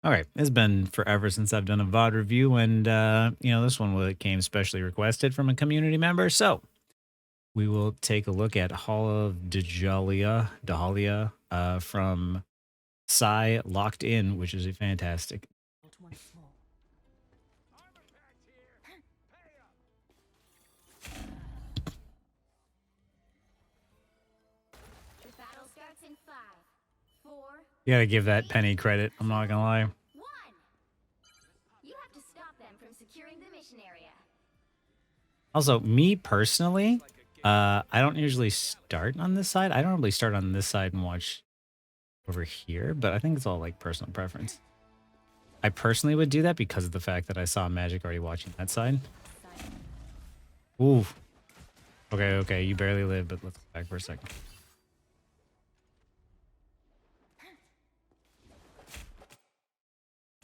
All right, it's been forever since I've done a VOD review, and this one came specially requested from a community member. So we will take a look at Hall of Dahlia from Psy-locked in, which is a fantastic. You gotta give that Penny credit. I'm not gonna lie. You have to stop them from securing the mission area. Also, me personally, I don't usually start on this side. I don't really start on this side and watch over here, but I think it's all like personal preference. I personally would do that because of the fact that I saw Magic already watching that side. Ooh. Okay, you barely live, but let's go back for a second.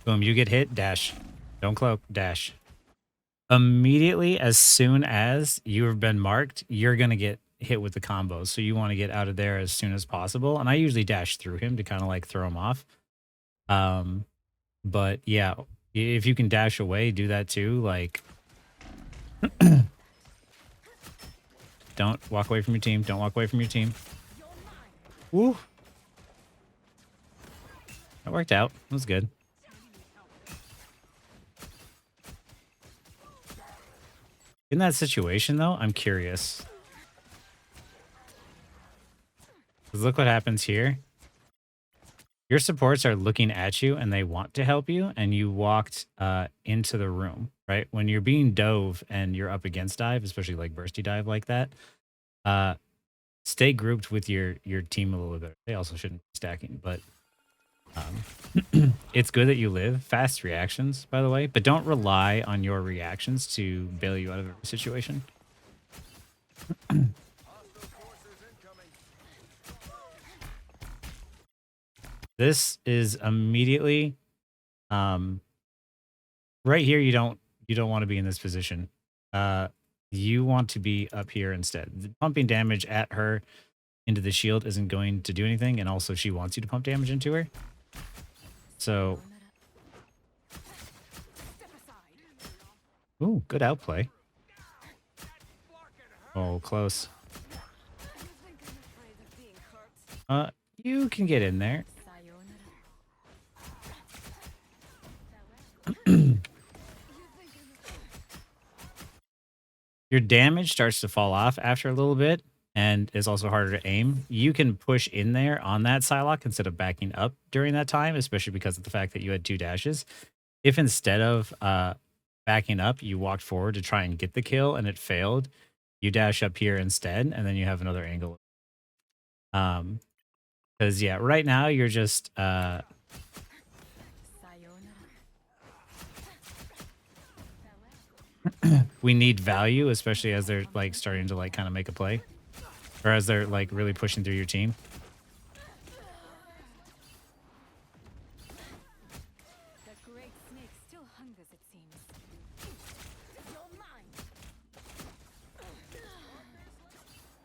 Boom, you get hit, dash. Don't cloak, dash. Immediately, as soon as you've been marked, you're going to get hit with the combos. So you want to get out of there as soon as possible. And I usually dash through him to kind of like throw him off. But yeah, if you can dash away, do that too. Like, don't walk away from your team. Don't walk away from your team. Woo. That worked out. It was good. In that situation, though, I'm curious. Because look what happens here. Your supports are looking at you and they want to help you, and you walked into the room, right? When you're being dove and you're up against dive, especially like bursty dive like that, stay grouped with your team a little bit. They also shouldn't be stacking, but it's good that you live. Fast reactions, by the way, but don't rely on your reactions to bail you out of every situation. This is immediately right here. You don't want to be in this position. You want to be up here instead. The pumping damage at her into the shield isn't going to do anything, and also she wants you to pump damage into her. So, ooh, good outplay. Oh, close. You can get in there. Your damage starts to fall off after a little bit and is also harder to aim. You can push in there on that Psylocke instead of backing up during that time, especially because of the fact that you had 2 dashes. If instead of backing up, you walked forward to try and get the kill and it failed, you dash up here instead, and then you have another angle. Because yeah, right now you're just we need value, especially as they're like starting to like kind of make a play, or as they're like really pushing through your team.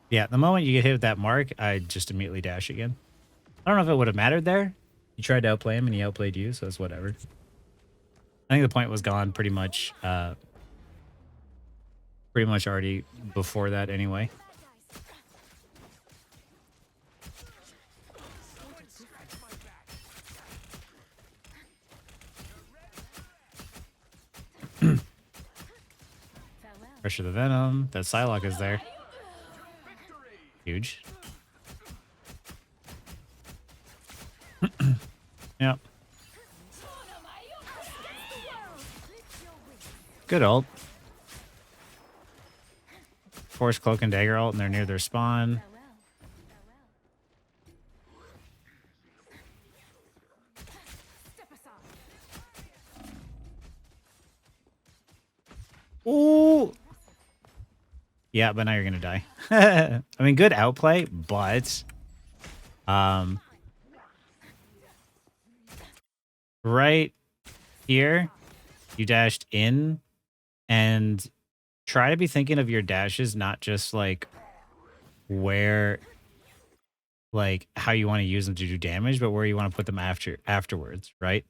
Yeah, the moment you get hit with that mark, I just immediately dash again. I don't know if it would have mattered there. You tried to outplay him and he outplayed you, so it's whatever. I think the point was gone pretty much already before that anyway. Pressure the Venom. That Psylocke is there. Huge. Yep. Good ult. Force Cloak and Dagger ult, and they're near their spawn. Ooh. Yeah, but now you're gonna die. I mean, good outplay, but right here, you dashed in, and try to be thinking of your dashes, not just like where, like how you want to use them to do damage, but where you want to put them afterwards, right?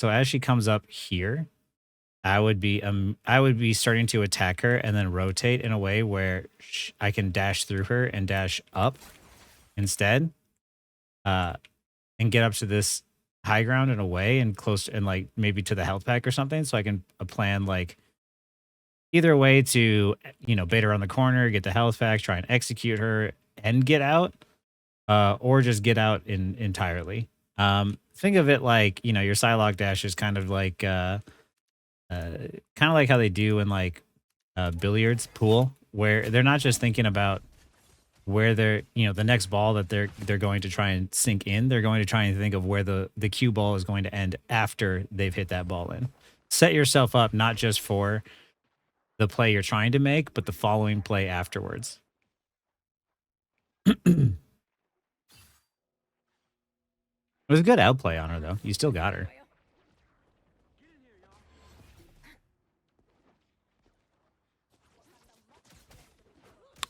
So as she comes up here, I would be starting to attack her and then rotate in a way where I can dash through her and dash up instead, and get up to this high ground in a way and close and like maybe to the health pack or something. So I can plan like either way to, you know, bait her on the corner, get the health pack, try and execute her and get out, or just get out entirely. Think of it like, you know, your Psylocke dash is kind of like how they do in like billiards pool, where they're not just thinking about where they're, you know, the next ball that they're going to try and sink in. They're going to try and think of where the cue ball is going to end after they've hit that ball in. Set yourself up not just for the play you're trying to make, but the following play afterwards. It was a good outplay on her, though. You still got her.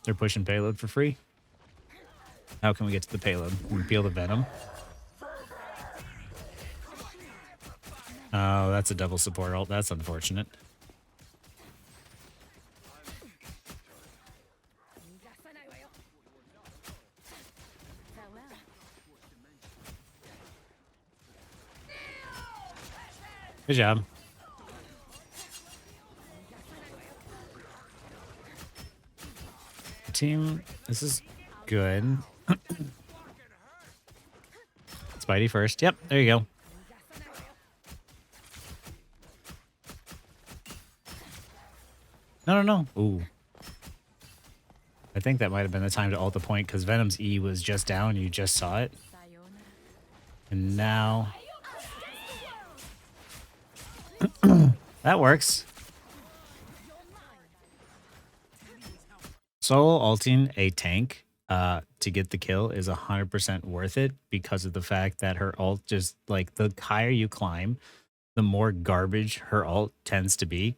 They're pushing payload for free. How can we get to the payload? Can we peel the venom? Oh, that's a double support ult. That's unfortunate. Good job. Team, this is good. Spidey first. Yep, there you go. No. Ooh. I think that might have been the time to ult the point because Venom's E was just down. You just saw it. And now... that works. Solo ulting a tank to get the kill is 100% worth it because of the fact that her ult just, like, the higher you climb, the more garbage her ult tends to be.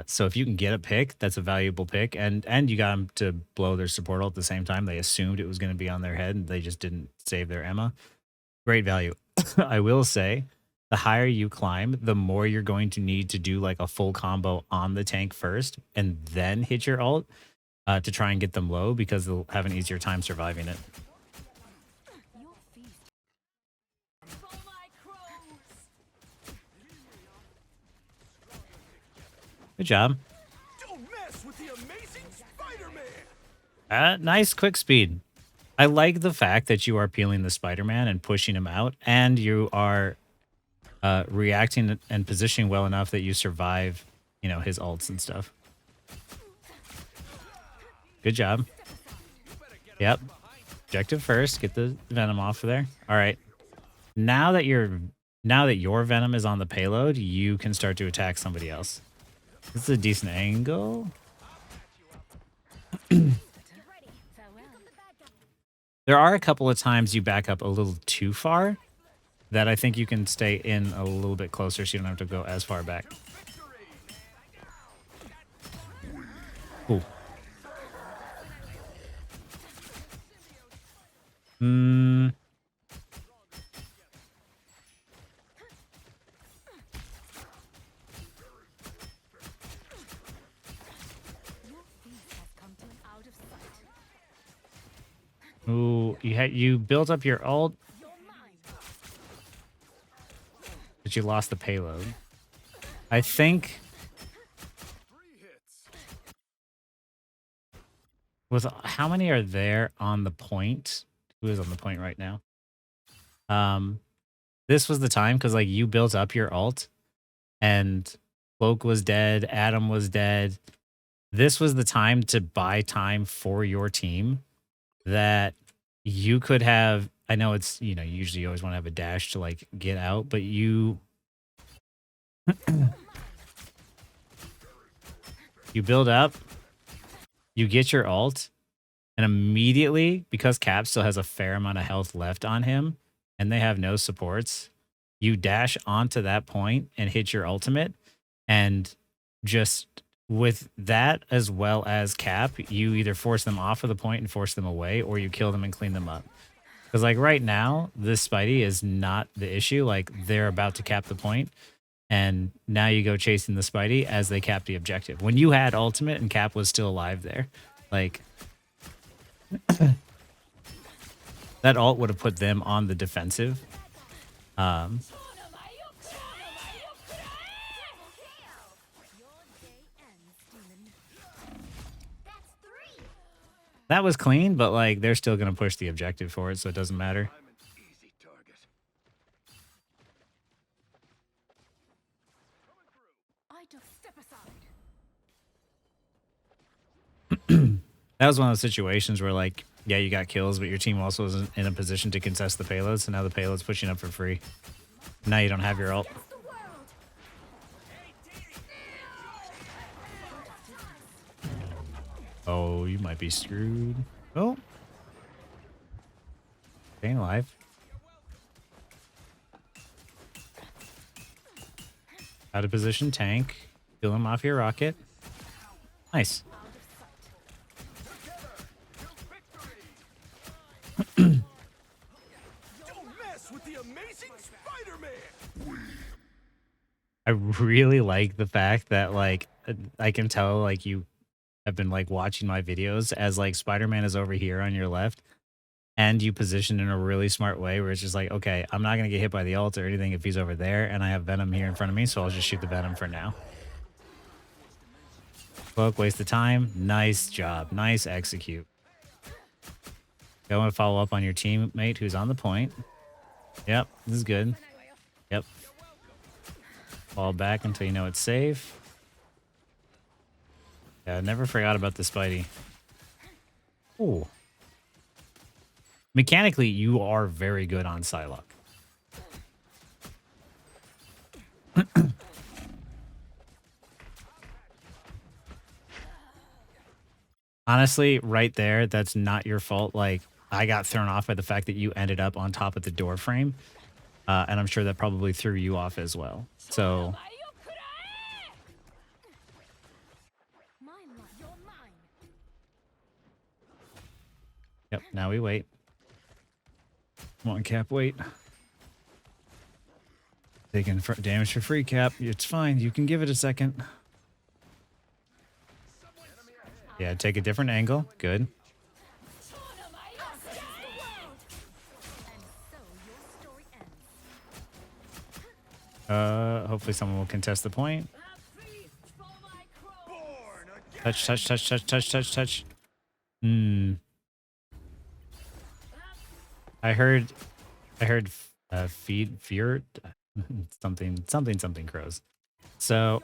So if you can get a pick, that's a valuable pick. And you got them to blow their support ult at the same time. They assumed it was going to be on their head and they just didn't save their Emma. Great value. I will say, the higher you climb, the more you're going to need to do like a full combo on the tank first and then hit your ult to try and get them low because they'll have an easier time surviving it. Good job. Don't mess with the amazing Spider-Man. Nice quick speed. I like the fact that you are peeling the Spider-Man and pushing him out, and you are reacting and positioning well enough that you survive, you know, his ults and stuff. Good job. Yep. Objective first. Get the Venom off of there. All right. Now that your Venom is on the payload, you can start to attack somebody else. This is a decent angle. There are a couple of times you back up a little too far that I think you can stay in a little bit closer so you don't have to go as far back. Ooh. Ooh, you built up your ult, but you lost the payload. I think with how many are there on the point? Who is on the point right now? This was the time because like you built up your ult, and Cloak was dead, Adam was dead. This was the time to buy time for your team that you could have. I know it's, you know, usually you always want to have a dash to like get out, but you you build up, you get your ult, and immediately, because Cap still has a fair amount of health left on him and they have no supports, you dash onto that point and hit your ultimate, and just with that as well as Cap, you either force them off of the point and force them away, or you kill them and clean them up. Because like right now, this Spidey is not the issue. Like they're about to cap the point, and now you go chasing the Spidey as they cap the objective. When you had ultimate and Cap was still alive there, like that ult would have put them on the defensive. That's three. That was clean, but like they're still gonna push the objective for it, so it doesn't matter. I'm an easy target. I just step aside. That was one of those situations where like, yeah, you got kills, but your team also wasn't in a position to contest the payload, so now the payload's pushing up for free. Now you don't have your ult. Against the world. Oh, you might be screwed. Oh. Staying alive. Out of position tank. Kill him off your rocket. Nice. Don't mess with the amazing Spider-Man. I really like the fact that like I can tell like you have been like watching my videos as like Spider-Man is over here on your left, and you position in a really smart way where it's just like, okay, I'm not gonna get hit by the ult or anything if he's over there, and I have Venom here in front of me, so I'll just shoot the Venom for now. Cloak, waste of time. Nice job. Nice execute. Go and follow up on your teammate who's on the point. Yep, this is good. Yep. Fall back until you know it's safe. Yeah, I never forgot about the Spidey. Ooh. Mechanically, you are very good on Psylocke. Honestly, right there, that's not your fault. Like, I got thrown off by the fact that you ended up on top of the door frame. And I'm sure that probably threw you off as well. So, Mine, love, you're mine. yep, now we wait. Come on, Cap, wait. Taking damage for free, Cap. It's fine. You can give it a second. Yeah, take a different angle. Good. Hopefully someone will contest the point. Touch, touch, touch, touch, touch, touch, touch. I heard fear something crows. So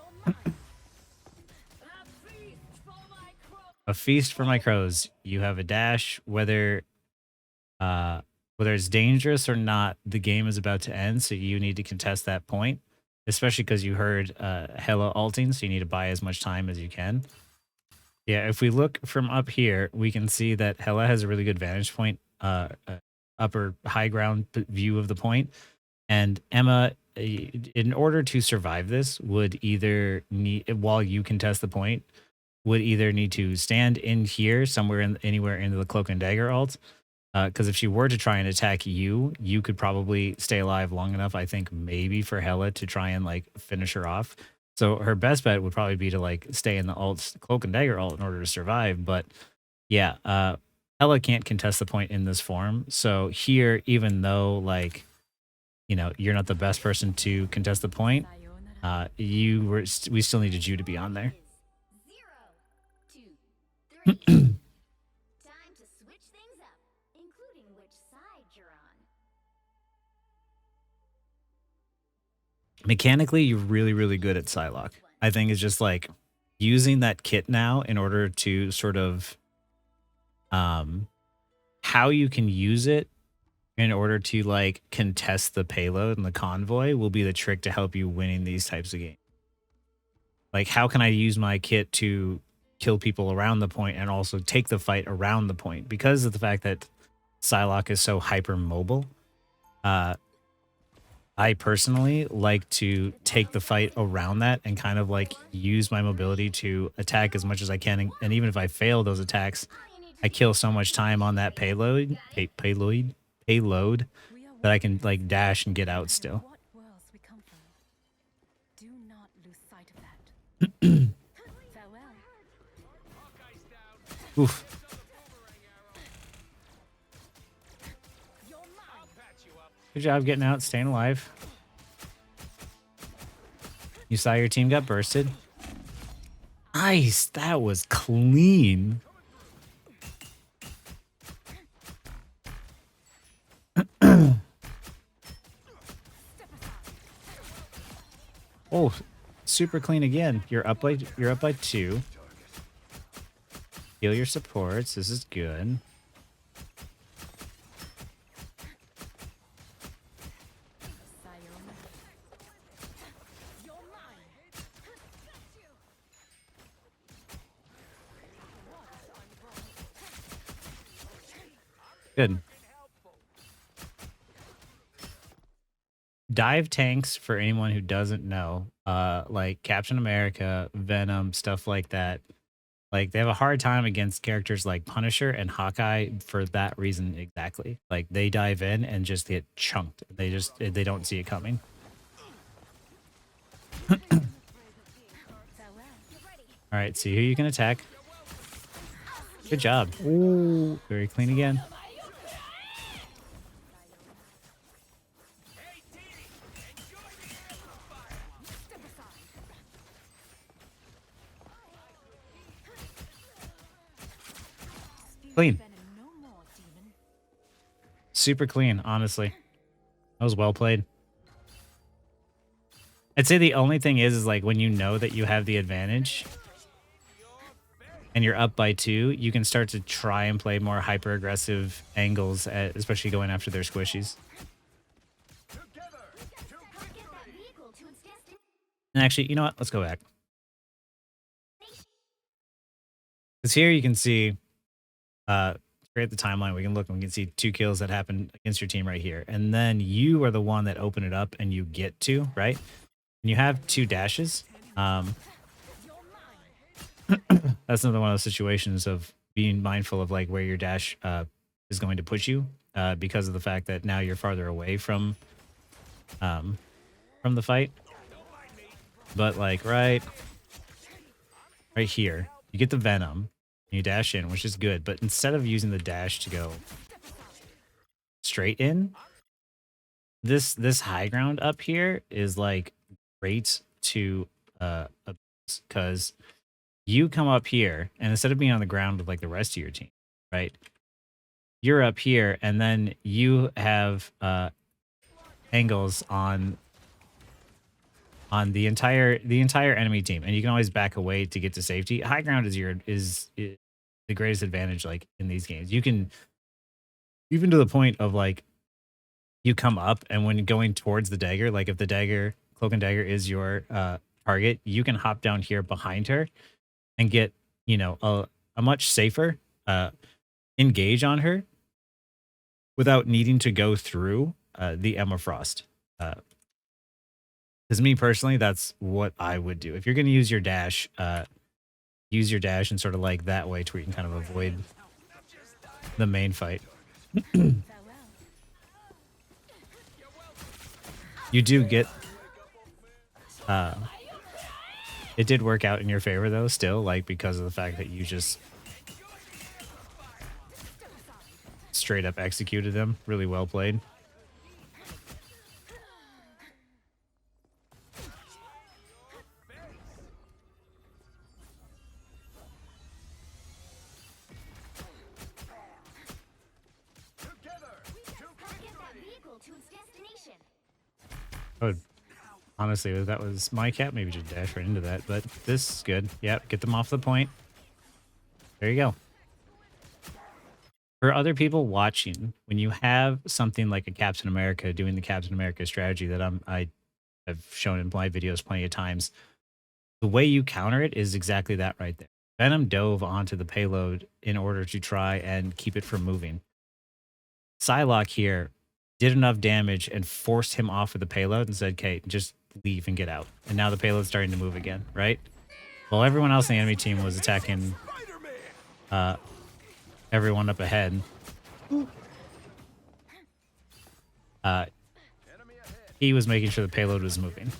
a feast for my crows. You have a dash, whether it's dangerous or not, the game is about to end, so you need to contest that point, especially because you heard Hela ulting, so you need to buy as much time as you can. Yeah, if we look from up here, we can see that Hela has a really good vantage point, upper high ground view of the point, and Emma, in order to survive this, would either need, while you contest the point, would either need to stand in here somewhere anywhere into the cloak and dagger ult, because if she were to try and attack you, you could probably stay alive long enough, I think, maybe for Hela to try and like finish her off. So her best bet would probably be to like stay in the ult, cloak and dagger ult, in order to survive. But yeah, Hela can't contest the point in this form. So here, even though like, you know, you're not the best person to contest the point, we still needed you to be on there. 0, 2, 3. Time to switch things up, including which side you're on. Mechanically, you're really, really good at Psylocke. I think it's just like using that kit now in order to sort of how you can use it in order to like contest the payload and the convoy will be the trick to help you winning these types of games. Like, how can I use my kit to kill people around the point and also take the fight around the point? Because of the fact that Psylocke is so hyper mobile, I personally like to take the fight around that and kind of like use my mobility to attack as much as I can. And even if I fail those attacks, I kill so much time on that payload. payload that I can like dash and get out still. What worlds we come from. Do not lose sight of that. Farewell. Oof. Good job getting out, staying alive. You saw your team got bursted. Nice, that was clean. Oh, super clean again. You're up by 2. Heal your supports. This is good. Good. Dive tanks, for anyone who doesn't know, like Captain America, Venom, stuff like that. Like they have a hard time against characters like Punisher and Hawkeye for that reason exactly. Like they dive in and just get chunked. They don't see it coming. All right, see who you can attack. Good job. Ooh, very clean again. Clean. Super clean, honestly. That was well played. I'd say the only thing is like when you know that you have the advantage and you're up by 2, you can start to try and play more hyper aggressive angles, especially going after their squishies. And actually, you know what? Let's go back. Because here you can see, create the timeline. We can look and we can see 2 kills that happened against your team right here. And then you are the one that open it up and you get to, right? And you have 2 dashes. That's another one of those situations of being mindful of like where your dash is going to push you because of the fact that now you're farther away from the fight. But like right here, you get the Venom, and you dash in, which is good. But instead of using the dash to go straight in, this high ground up here is like great to because you come up here and instead of being on the ground with like the rest of your team, right? You're up here and then you have angles on the entire enemy team, and you can always back away to get to safety. High ground is the greatest advantage like in these games. You can even to the point of like you come up and when going towards the dagger, like if the dagger, cloak and dagger is your target, you can hop down here behind her and get, you know, a much safer engage on her without needing to go through the Emma Frost. Because me personally, that's what I would do. If you're going to use your dash and sort of like that way to where you can kind of avoid the main fight. You do get it did work out in your favor though still, like because of the fact that you just straight up executed them. Really well played. Oh, honestly, if that was my cat, maybe just dash right into that. But this is good. Yep, get them off the point. There you go. For other people watching, when you have something like a Captain America doing the Captain America strategy that I have shown in my videos plenty of times, the way you counter it is exactly that right there. Venom dove onto the payload in order to try and keep it from moving. Psylocke here did enough damage and forced him off of the payload and said, okay, just leave and get out. And now the payload's starting to move again, right? While everyone else in the enemy team was attacking everyone up ahead. uh, he was making sure the payload was moving.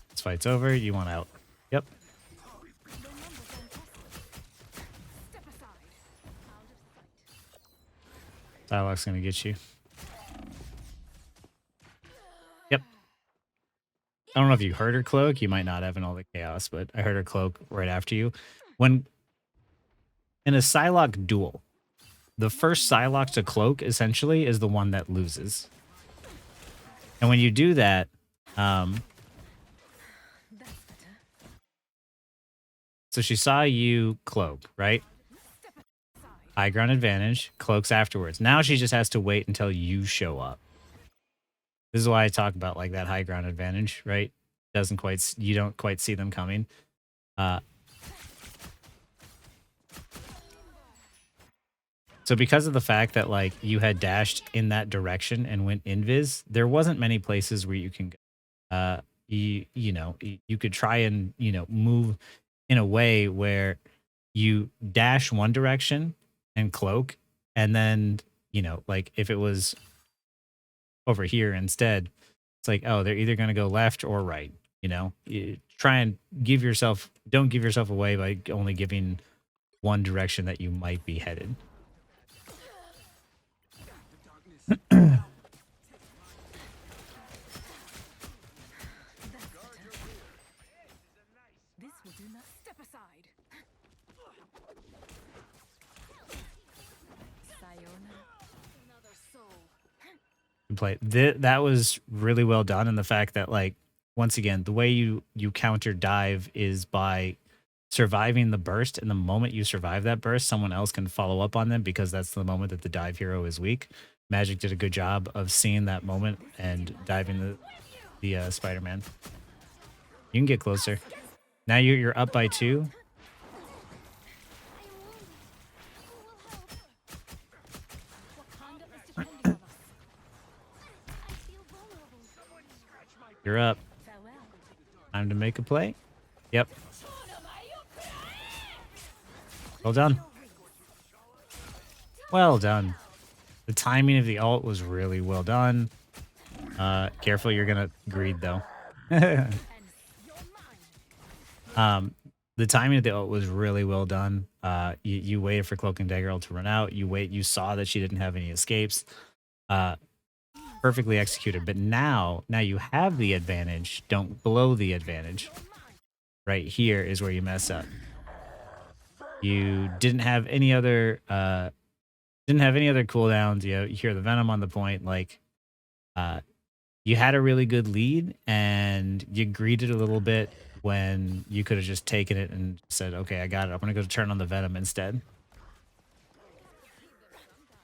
This fight's over. You want out. Yep. Psylocke's gonna get you. Yep. I don't know if you heard her cloak. You might not have in all the chaos, but I heard her cloak right after you. When in a Psylocke duel, the first Psylocke to cloak essentially is the one that loses. And when you do that, so she saw you cloak, right? High ground advantage, cloaks afterwards. Now she just has to wait until you show up. This is why I talk about like that high ground advantage, right? You don't quite see them coming. So because of the fact that like you had dashed in that direction and went invis, there wasn't many places where you can go. You could try and, move in a way where you dash one direction and cloak, and then, like if it was over here instead, it's like, oh, they're either going to go left or right. You try and don't give yourself away by only giving one direction that you might be headed. This will do not step aside. Another soul. Play that was really well done, and the fact that like once again the way you counter dive is by surviving the burst, and the moment you survive that burst, someone else can follow up on them because that's the moment that the dive hero is weak. Magic did a good job of seeing that moment and diving the Spider-Man. You can get closer. Now you're up by 2. You're up. Time to make a play. Yep. Well done. Well done. The timing of the ult was really well done. Careful, you're gonna greed though. The timing of the ult was really well done. You waited for Cloak and Dagger ult to run out. You saw that she didn't have any escapes. Perfectly executed. But now you have the advantage. Don't blow the advantage. Right here is where you mess up. You didn't have any other cooldowns. You hear the Venom on the point. Like, you had a really good lead, and you greeted a little bit when you could have just taken it and said, "Okay, I got it. I'm gonna go turn on the Venom instead."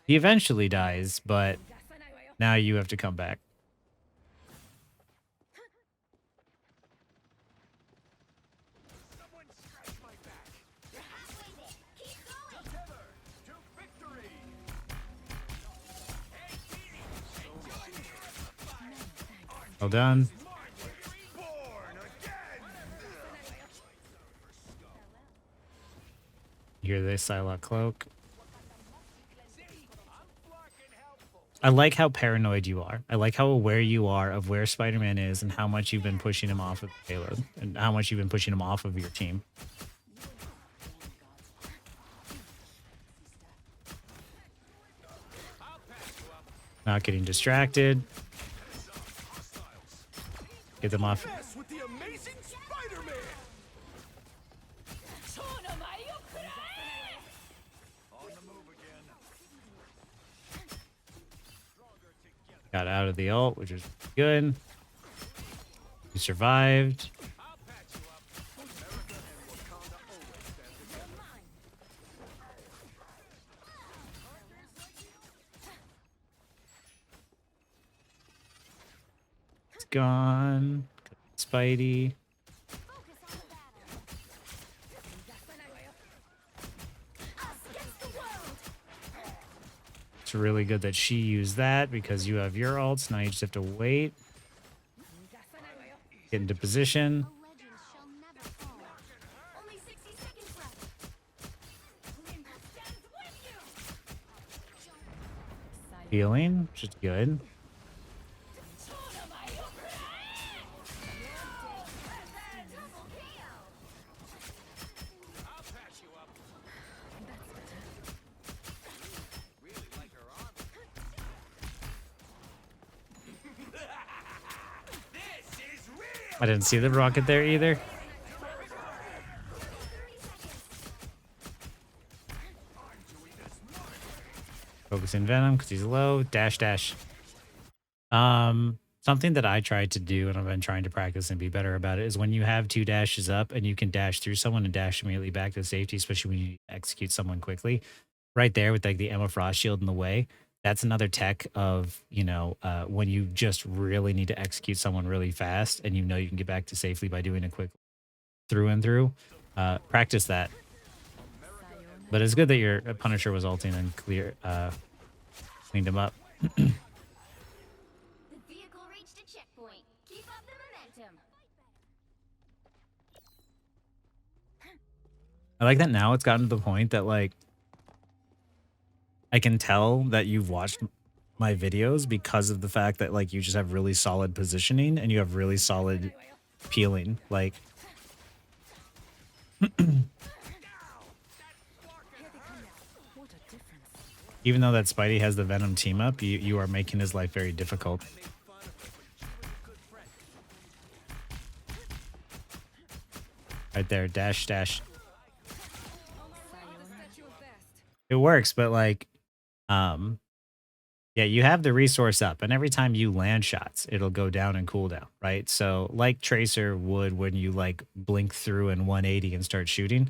He eventually dies, but now you have to come back. Well done. You hear this Psylocke cloak. I like how paranoid you are. I like how aware you are of where Spider-Man is and how much you've been pushing him off of Payload and how much you've been pushing him off of your team. Not getting distracted. Get them off. With the amazing Spider-Man. On the move again. Got out of the ult, which is good. You survived. It's gone. Spidey. It's really good that she used that because you have your ults. Now you just have to wait. Get into position. A legend shall never fall. Only 60 seconds left. Healing, which is good. I'll patch you up. Really like her armor. This is real. I didn't see the rocket there either. Focusing Venom because he's low. Dash, dash. Something that I tried to do and I've been trying to practice and be better about it is when you have 2 dashes up and you can dash through someone and dash immediately back to safety, especially when you execute someone quickly. Right there with like the Emma Frost shield in the way. That's another tech of, when you just really need to execute someone really fast and you can get back to safely by doing a quick through and through. Practice that. But it's good that your Punisher was ulting and cleaned him up. The vehicle reached a checkpoint. Keep up the momentum. I like that now it's gotten to the point that like I can tell that you've watched my videos because of the fact that like you just have really solid positioning and you have really solid peeling. Like even though that Spidey has the Venom team up, you are making his life very difficult. Right there, dash, dash. It works, but like, yeah, you have the resource up, and every time you land shots, it'll go down and cool down, right? So like Tracer would when you like blink through in 180 and start shooting.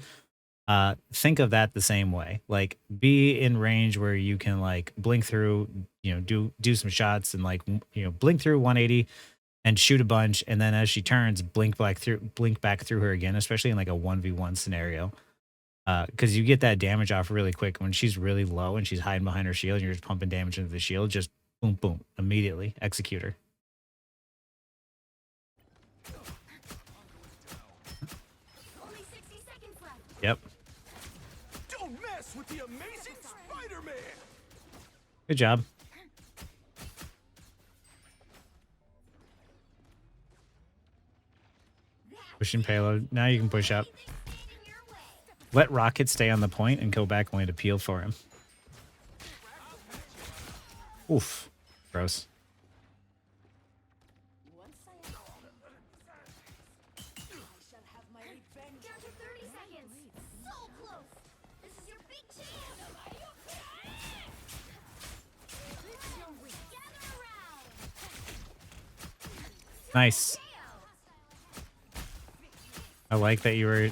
Think of that the same way. Like be in range where you can like blink through, do some shots and like blink through 180 and shoot a bunch, and then as she turns, blink back through her again, especially in like a 1v1 scenario. Because you get that damage off really quick when she's really low and she's hiding behind her shield and you're just pumping damage into the shield, just boom, boom, immediately execute her. Only 60 seconds left. Yep. Don't mess with the amazing Spider-Man. Good job. Pushing payload. Now you can push up. Let Rocket stay on the point and go back only to peel for him. Oof. Gross. Down to 30 seconds. So close. This is your big chance. Gather around. Nice. I like that you were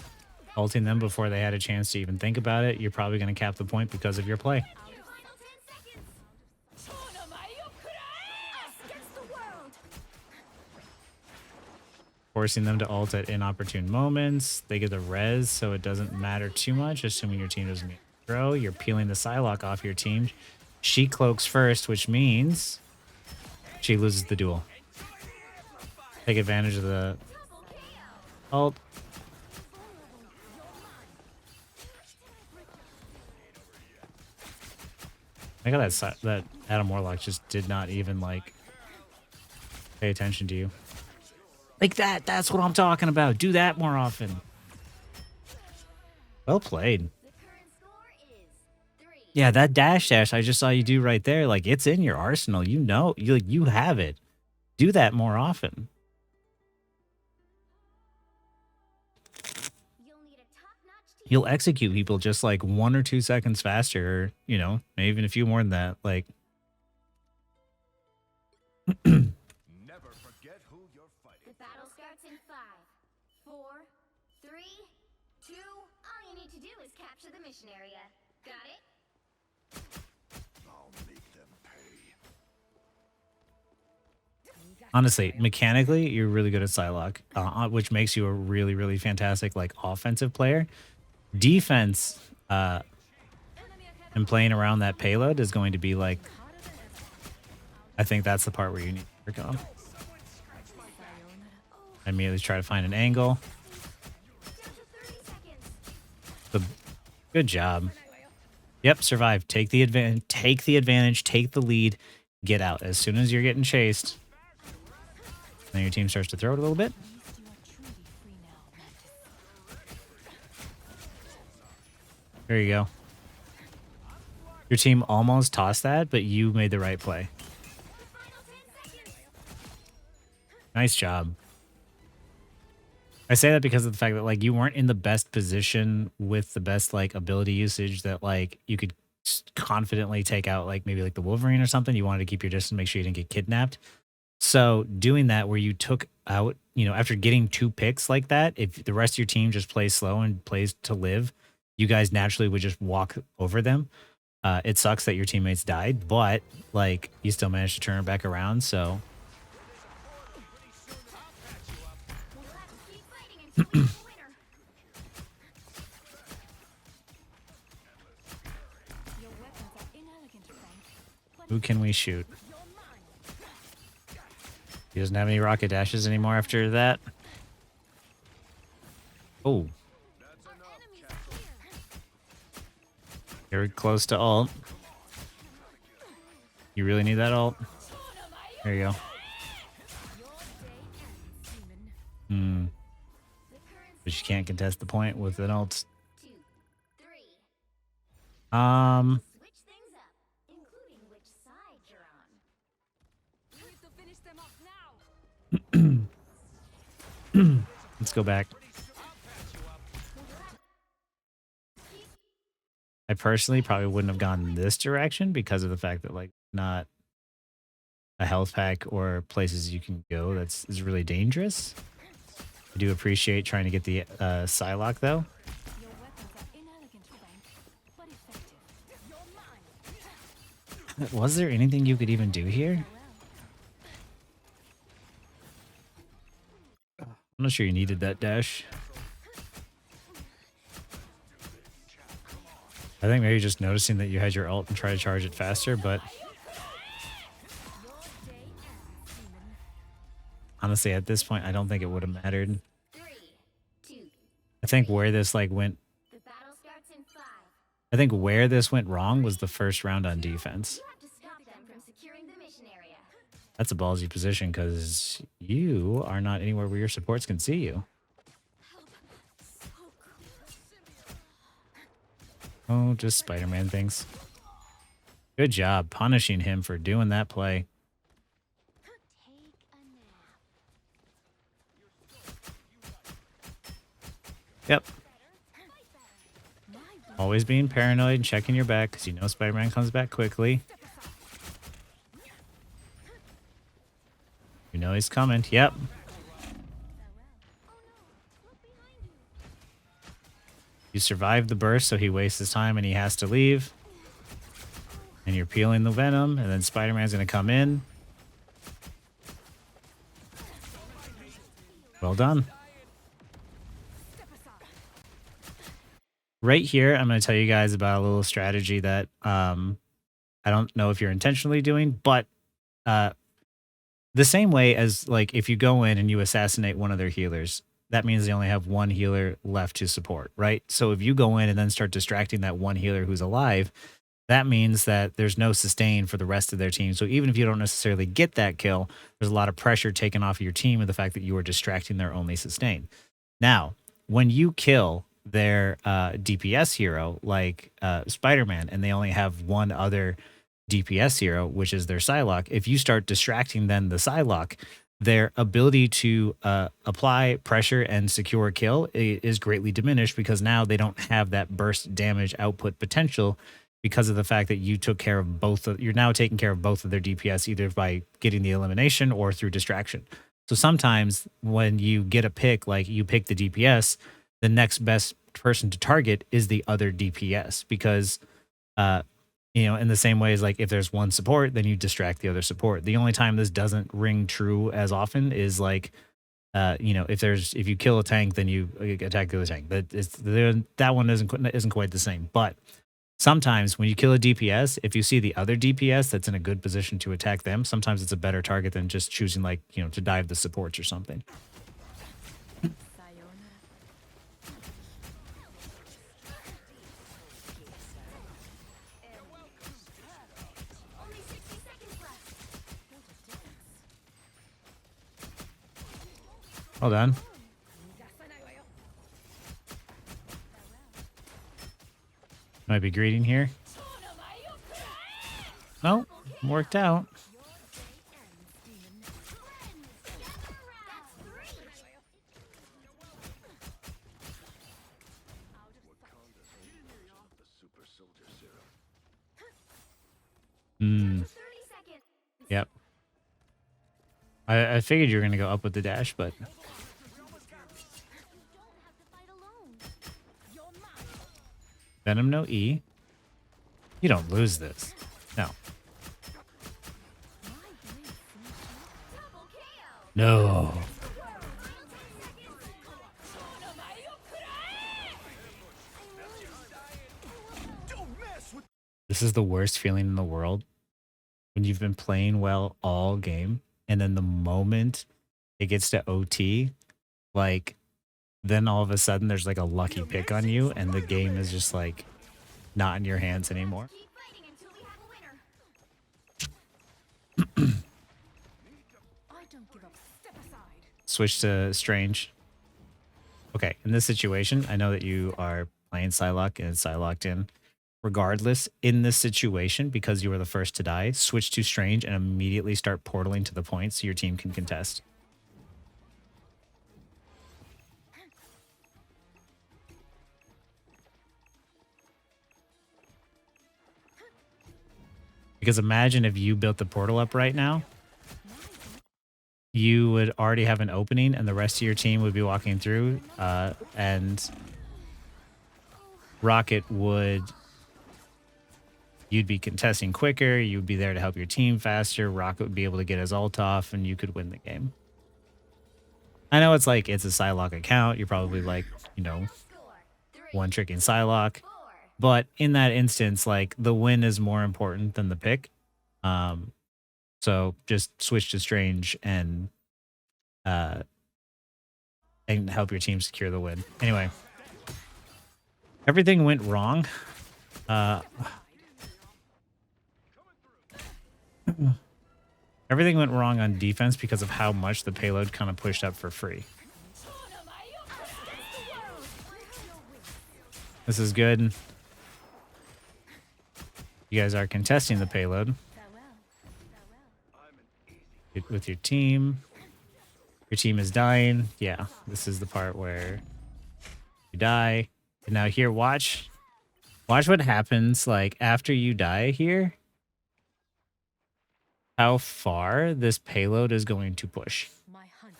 ulting them before they had a chance to even think about it. You're probably going to cap the point because of your play. Final 10 seconds. Us against the world. Forcing them to ult at inopportune moments. They get the res, so it doesn't matter too much, assuming your team doesn't get a throw. You're peeling the Psylocke off your team. She cloaks first, which means she loses the duel. Take advantage of the ult. I got that Adam Warlock just did not even like pay attention to you. Like that's what I'm talking about. Do that more often. Well played. The current score is 3. Yeah, that dash I just saw you do right there. Like it's in your arsenal. You have it. Do that more often. You'll need a top-notch team. You'll execute people just like 1 or 2 seconds faster, or, maybe even a few more than that. Like Never forget who you're fighting. The battle starts in 5, 4, 3, 2. All you need to do is capture the mission area. Got it? I'll make them pay. honestly, mechanically, you're really good at Psylocke, which makes you a really, really fantastic like offensive player. Defense, and playing around that payload is going to be like, I think that's the part where you need to work on. Immediately try to find an angle. Good job. Yep, survive. Take the advantage. Take the advantage. Take the lead. Get out as soon as you're getting chased. Then your team starts to throw it a little bit. At least you are truly free now, Mantis. There you go. Your team almost tossed that, but you made the right play. Nice job. I say that because of the fact that like you weren't in the best position with the best like ability usage that like you could confidently take out like maybe like the Wolverine or something. You wanted to keep your distance, make sure you didn't get kidnapped. So doing that where you took out, you know, after getting 2 picks like that, if the rest of your team just plays slow and plays to live, you guys naturally would just walk over them. It sucks that your teammates died, but like you still managed to turn it back around. So Keep fighting until we have a winner. Your weapons are inelegant, Frank. who can we shoot? He doesn't have any rocket dashes anymore after that. Oh, you're close to ult. You really need that ult. There you go. Hmm. But you can't contest the point with an ult. 2, 3. Switch things up, including which side you're on. We need to finish them off now. Let's go back. I personally probably wouldn't have gone this direction because of the fact that like not a health pack or places you can go that's is really dangerous. I do appreciate trying to get the Psylocke though. Your weapons are inelegant, Frank, but effective. You're mine. Was there anything you could even do here? I'm not sure you needed that dash. I think maybe just noticing that you had your ult and try to charge it faster, but honestly, at this point, I don't think it would have mattered. 3, 2. I think where this like went, The battle starts in 5. I think where this went wrong was the first round on defense. You have to stop them from securing the mission area. That's a ballsy position because you are not anywhere where your supports can see you. Oh, just Spider-Man things. Good job punishing him for doing that play. Take a nap. Yep. Always being paranoid and checking your back because you know Spider-Man comes back quickly. You know he's coming. Yep. You survived the burst, so he wastes his time and he has to leave. And you're peeling the venom, and then Spider-Man's going to come in. Well done. Right here, I'm going to tell you guys about a little strategy that I don't know if you're intentionally doing, but the same way as like if you go in and you assassinate one of their healers, that means they only have one healer left to support, right? So if you go in and then start distracting that one healer who's alive, that means that there's no sustain for the rest of their team. So even if you don't necessarily get that kill, there's a lot of pressure taken off of your team with the fact that you are distracting their only sustain. Now, when you kill their DPS hero like Spider-Man and they only have one other DPS hero, which is their Psylocke, if you start distracting then the Psylocke, their ability to apply pressure and secure a kill is greatly diminished because now they don't have that burst damage output potential because of the fact that you took care of both. You're now taking care of both of their DPS either by getting the elimination or through distraction. So sometimes when you get a pick, like you pick the DPS, the next best person to target is the other DPS because you know, in the same way as like if there's one support, then you distract the other support. The only time this doesn't ring true as often is like, you know, if you kill a tank, then you attack the other tank. That one isn't quite the same. But sometimes when you kill a DPS, if you see the other DPS that's in a good position to attack them, sometimes it's a better target than just choosing like, you know, to dive the supports or something. Hold on. Might be greeting here. No, worked out. Hmm. 30 seconds. Yep. I figured you were gonna go up with the dash, but You don't have to fight alone. You're mine. Venom no E. You don't lose this. No. Double KO. No. Don't mess with. This is the worst feeling in the world when you've been playing well all game, and then the moment it gets to OT, like, then all of a sudden there's like a lucky pick on you, and the game is just like not in your hands anymore. Keep fighting until we have a winner. I don't give up. Step aside. Switch to Strange. Okay, in this situation, I know that you are playing Psylocke and Psy-locked in. Regardless, in this situation, because you were the first to die, switch to Strange and immediately start portaling to the point so your team can contest. Because imagine if you built the portal up right now, you would already have an opening and the rest of your team would be walking through, and Rocket would... You'd be contesting quicker, you'd be there to help your team faster, Rocket would be able to get his ult off, and you could win the game. I know it's like, it's a Psylocke account, you're probably like, you know, Score. 3, one-tricking Psylocke. 4. But in that instance, like, the win is more important than the pick. So just switch to Strange and help your team secure the win. Anyway, everything went wrong. Everything went wrong on defense because of how much the payload kind of pushed up for free. This is good. You guys are contesting the payload with your team. Your team is dying. Yeah, this is the part where you die. And now here, watch what happens like after you die here. How far this payload is going to push. My hunt.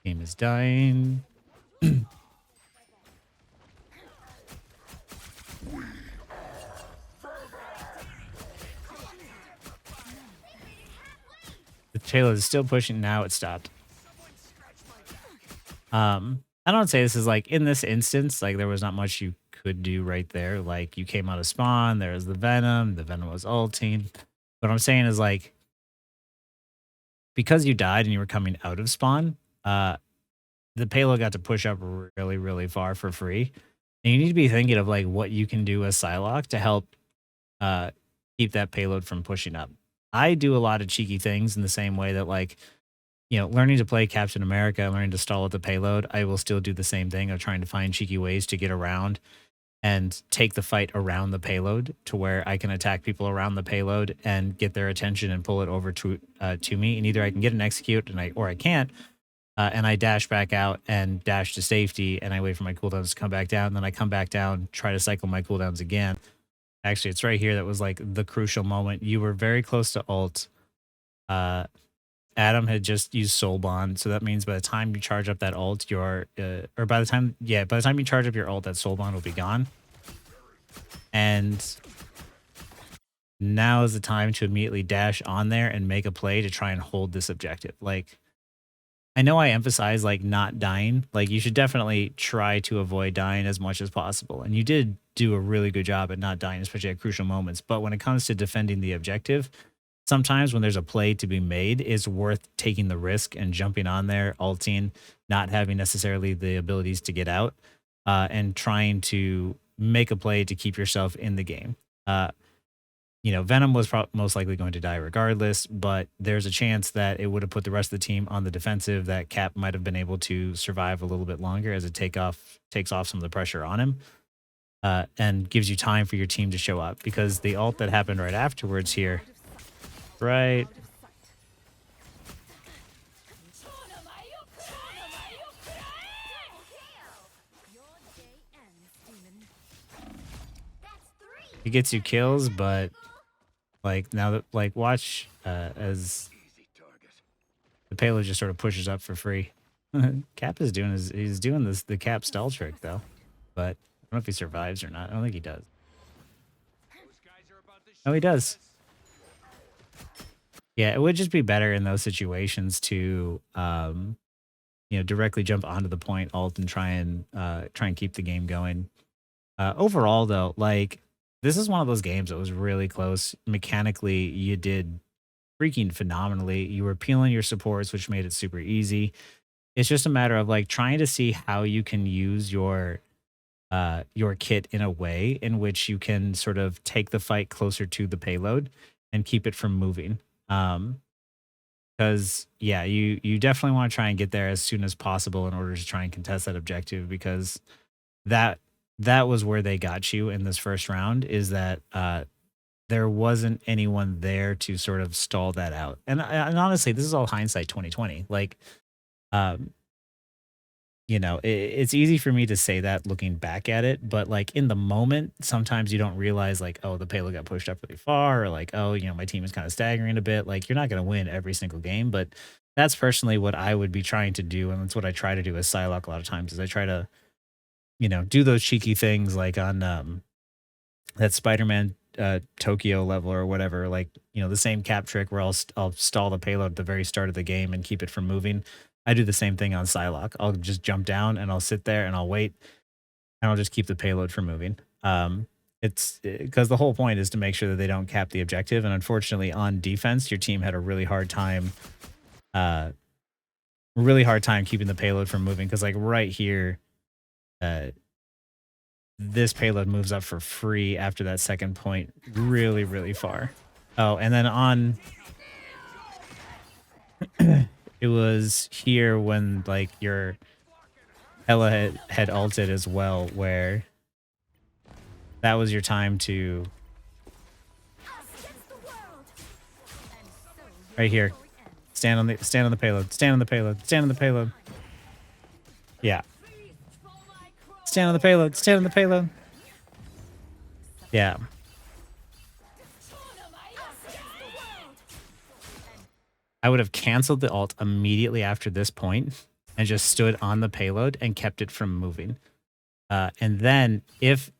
Team is dying. The payload is still pushing. Now it stopped. I don't say this is like, in this instance, like there was not much you could do right there. Like you came out of spawn, there was the Venom was ulting. What I'm saying is like, because you died and you were coming out of spawn, the payload got to push up really, really far for free. And you need to be thinking of like what you can do as Psylocke to help keep that payload from pushing up. I do a lot of cheeky things in the same way that, like, you know, learning to play Captain America, learning to stall at the payload, I will still do the same thing of trying to find cheeky ways to get around and take the fight around the payload to where I can attack people around the payload and get their attention and pull it over to me. And either I can get an execute or I can't. And I dash back out and dash to safety, and I wait for my cooldowns to come back down. Then I come back down, try to cycle my cooldowns again. Actually, it's right here that was like the crucial moment. You were very close to ult. Adam had just used Soul Bond, so that means by the time you charge up that ult, by the time you charge up your ult, that Soul Bond will be gone. And now is the time to immediately dash on there and make a play to try and hold this objective. Like, I know I emphasize like not dying. Like, you should definitely try to avoid dying as much as possible. And you did do a really good job at not dying, especially at crucial moments. But when it comes to defending the objective, sometimes when there's a play to be made, it's worth taking the risk and jumping on there, ulting, not having necessarily the abilities to get out, and trying to make a play to keep yourself in the game. you know, Venom was most likely going to die regardless, but there's a chance that it would have put the rest of the team on the defensive, that Cap might have been able to survive a little bit longer as it takes off some of the pressure on him, and gives you time for your team to show up, because the ult that happened right afterwards here, right? It gets you kills, but like now that like watch as the payload just sort of pushes up for free. Cap is doing he's doing the Cap stall trick though, but I don't know if he survives or not. I don't think he does. Oh, he does. Yeah, it would just be better in those situations to you know, directly jump onto the point ult and try and keep the game going. Overall though, like this is one of those games that was really close. Mechanically, you did freaking phenomenally. You were peeling your supports, which made it super easy. It's just a matter of like trying to see how you can use your kit in a way in which you can sort of take the fight closer to the payload and keep it from moving. Because yeah, you definitely want to try and get there as soon as possible in order to try and contest that objective, because that that was where they got you in this first round, is that there wasn't anyone there to sort of stall that out. And honestly, this is all hindsight 2020. Like, um, you know, it's easy for me to say that looking back at it, but like in the moment, sometimes you don't realize like, oh, the payload got pushed up really far, or like, oh, you know, my team is kind of staggering a bit. Like, you're not going to win every single game, but that's personally what I would be trying to do, and that's what I try to do as Psylocke a lot of times. Is I try to, you know, do those cheeky things like on that Spider-Man Tokyo level or whatever, like, you know, the same cap trick where I'll stall the payload at the very start of the game and keep it from moving. I do the same thing on Psylocke. I'll just jump down and I'll sit there and I'll wait and I'll just keep the payload from moving. It's because the whole point is to make sure that they don't cap the objective. And unfortunately, on defense, your team had a really hard time keeping the payload from moving. Because like right here, this payload moves up for free after that second point, really, really far. Oh, and then on it was here when like your Ella had ulted as well, where that was your time to right here stand on the payload, stand on the payload, stand on the payload. Yeah. Stand on the payload, stand on the payload. Yeah. I would have canceled the ult immediately after this point and just stood on the payload and kept it from moving. And then if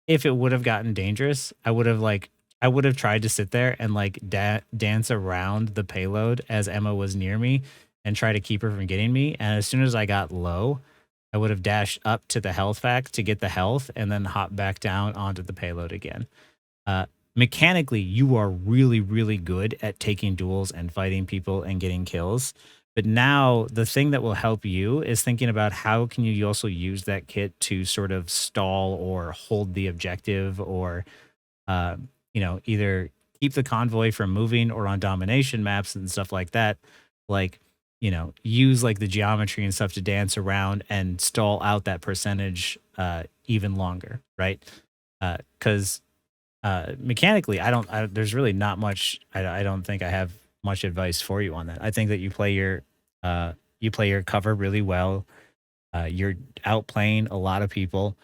it would have gotten dangerous, I would have tried to sit there and like dance around the payload as Emma was near me and try to keep her from getting me. And as soon as I got low, I would have dashed up to the health pack to get the health and then hop back down onto the payload again. Mechanically, you are really, really good at taking duels and fighting people and getting kills. But now the thing that will help you is thinking about how can you also use that kit to sort of stall or hold the objective, or, you know, either keep the convoy from moving, or on domination maps and stuff like that. Like, you know, use like the geometry and stuff to dance around and stall out that percentage even longer, right? Because mechanically, there's really not much. I don't think I have much advice for you on that. I think that you play your cover really well. You're outplaying a lot of people.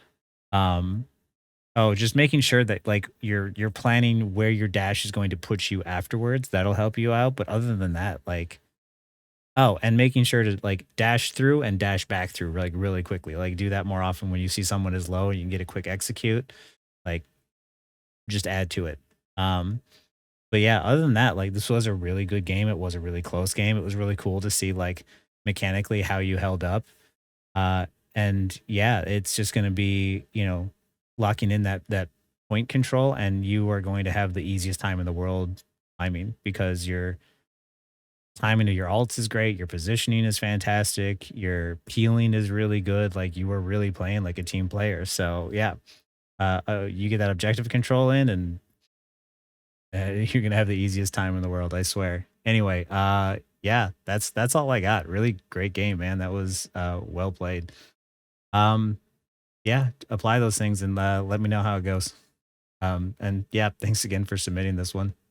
Oh, just making sure that like you're planning where your dash is going to put you afterwards. That'll help you out. But other than that, like, oh, and making sure to like dash through and dash back through like really quickly. Like do that more often when you see someone is low and you can get a quick execute. Like, just add to it. But yeah, other than that, like this was a really good game. It was a really close game. It was really cool to see like mechanically how you held up. And yeah, it's just going to be, you know, locking in that point control, and you are going to have the easiest time in the world. I mean, because your timing of your ults is great, your positioning is fantastic, your peeling is really good. Like you were really playing like a team player. So yeah, you get that objective control in, and You're gonna have the easiest time in the world, I swear. Anyway, yeah, that's all I got. Really great game, man. That was well played. Um, yeah, apply those things and let me know how it goes. And yeah, thanks again for submitting this one.